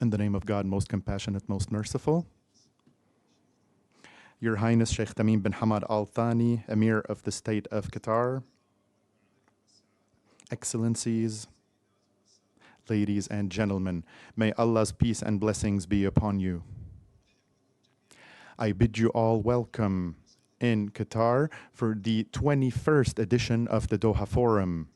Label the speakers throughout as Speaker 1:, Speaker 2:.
Speaker 1: In the name of God, most compassionate, most merciful. Your Highness Sheikh Tamim bin Hamad Al Thani, Emir of the State of Qatar, Excellencies, ladies and gentlemen, may Allah's peace and blessings be upon you. I bid you all welcome in Qatar for the 21st edition of the Doha Forum.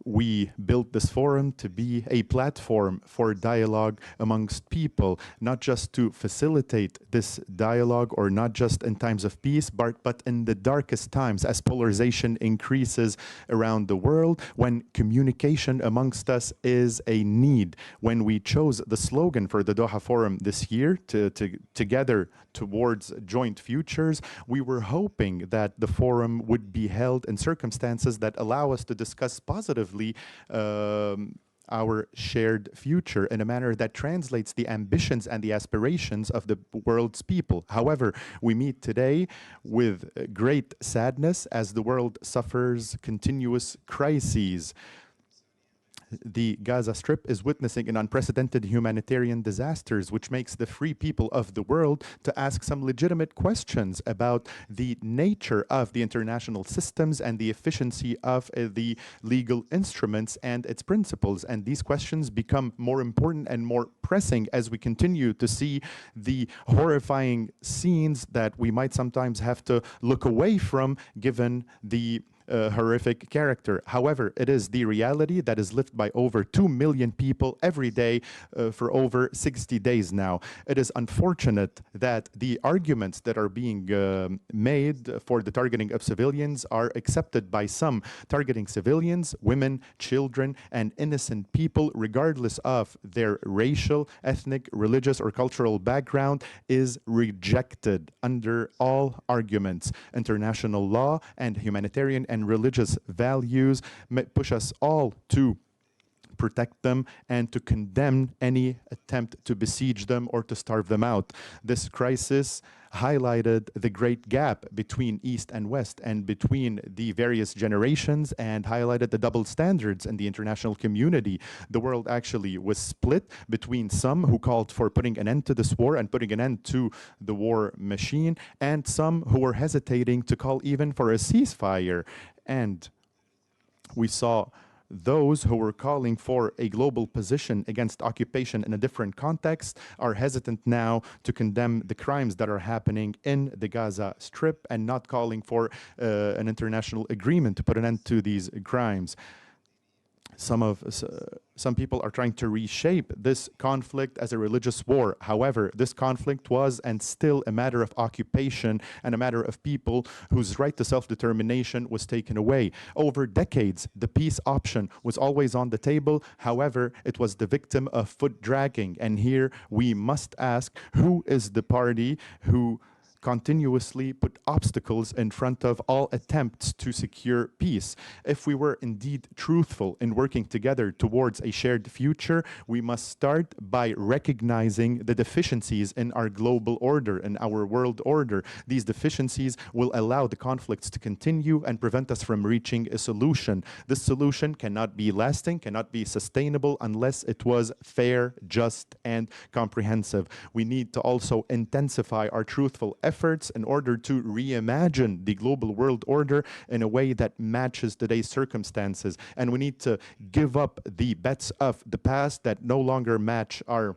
Speaker 1: We built this forum to be a platform for dialogue amongst people, not just to facilitate this dialogue or not just in times of peace, but in the darkest times as polarization increases around the world, when communication amongst us is a need. When we chose the slogan for the Doha Forum this year, together towards joint futures, we were hoping that the forum would be held in circumstances that allow us to discuss positively our shared future in a manner that translates the ambitions and the aspirations of the world's people. However, we meet today with great sadness as the world suffers continuous crises. The Gaza Strip is witnessing an unprecedented humanitarian disasters, which makes the free people of the world to ask some legitimate questions about the nature of the international systems and the efficiency of the legal instruments and its principles. And these questions become more important and more pressing as we continue to see the horrifying scenes that we might sometimes have to look away from, given the horrific character. However, it is the reality that is lived by over 2 million people every day for over 60 days now. It is unfortunate that the arguments that are being made for the targeting of civilians are accepted by some. Targeting civilians, women, children, and innocent people, regardless of their racial, ethnic, religious, or cultural background, is rejected under all arguments. International law and humanitarian and religious values push us all to protect them and to condemn any attempt to besiege them or to starve them out. This crisis highlighted the great gap between East and West and between the various generations, and highlighted the double standards in the international community. The world actually was split between some who called for putting an end to this war and putting an end to the war machine, and some who were hesitating to call even for a ceasefire. And we saw those who were calling for a global position against occupation in a different context are hesitant now to condemn the crimes that are happening in the Gaza Strip and not calling for an international agreement to put an end to these crimes. Some people are trying to reshape this conflict as a religious war. However, this conflict was and still a matter of occupation and a matter of people whose right to self-determination was taken away. Over decades, the peace option was always on the table. However, it was the victim of foot dragging. And here we must ask, who is the party who continuously put obstacles in front of all attempts to secure peace? If we were indeed truthful in working together towards a shared future, we must start by recognizing the deficiencies in our global order, in our world order. These deficiencies will allow the conflicts to continue and prevent us from reaching a solution. This solution cannot be lasting, cannot be sustainable unless it was fair, just, and comprehensive. We need to also intensify our truthful efforts in order to reimagine the global world order in a way that matches today's circumstances. And we need to give up the bets of the past that no longer match our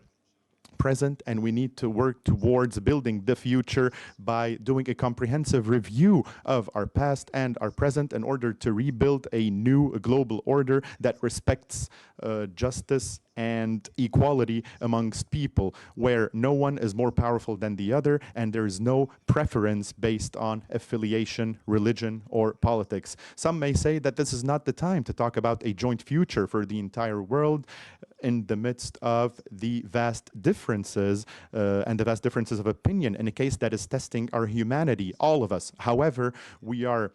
Speaker 1: present, and we need to work towards building the future by doing a comprehensive review of our past and our present in order to rebuild a new global order that respects justice and equality amongst people, where no one is more powerful than the other and there is no preference based on affiliation, religion, or politics. Some may say that this is not the time to talk about a joint future for the entire world in the midst of the vast differences and the vast differences of opinion in a case that is testing our humanity, all of us. However, we are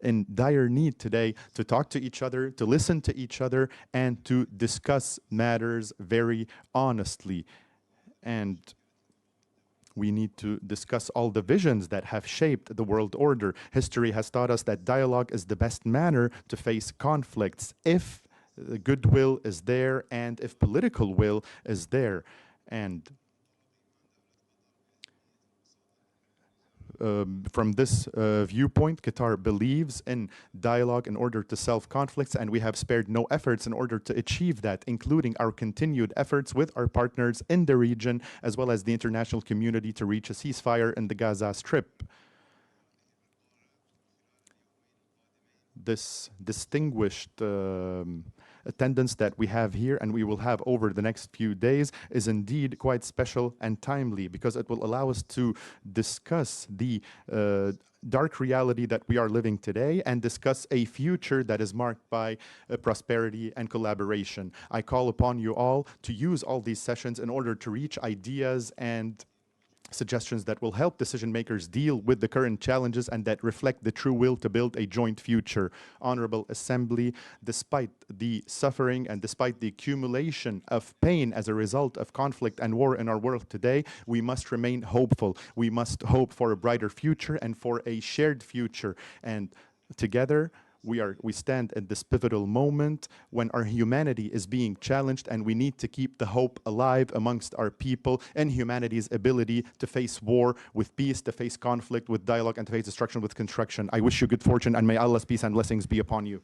Speaker 1: in dire need today to talk to each other, to listen to each other, and to discuss matters very honestly. And We need to discuss all the visions that have shaped the world order. History has taught us that dialogue is the best manner to face conflicts if the goodwill is there and if political will is there. And from this viewpoint, Qatar believes in dialogue in order to solve conflicts, and we have spared no efforts in order to achieve that, including our continued efforts with our partners in the region, as well as the international community to reach a ceasefire in the Gaza Strip. This distinguished attendance that we have here and we will have over the next few days is indeed quite special and timely, because it will allow us to discuss the dark reality that we are living today and discuss a future that is marked by prosperity and collaboration. I call upon you all to use all these sessions in order to reach ideas and suggestions that will help decision makers deal with the current challenges and that reflect the true will to build a joint future. Honorable Assembly, despite the suffering and despite the accumulation of pain as a result of conflict and war in our world today, we must remain hopeful. We must hope for a brighter future and for a shared future. And together, we stand at this pivotal moment when our humanity is being challenged, and we need to keep the hope alive amongst our people and humanity's ability to face war with peace, to face conflict with dialogue, and to face destruction with construction. I wish you good fortune, and may Allah's peace and blessings be upon you.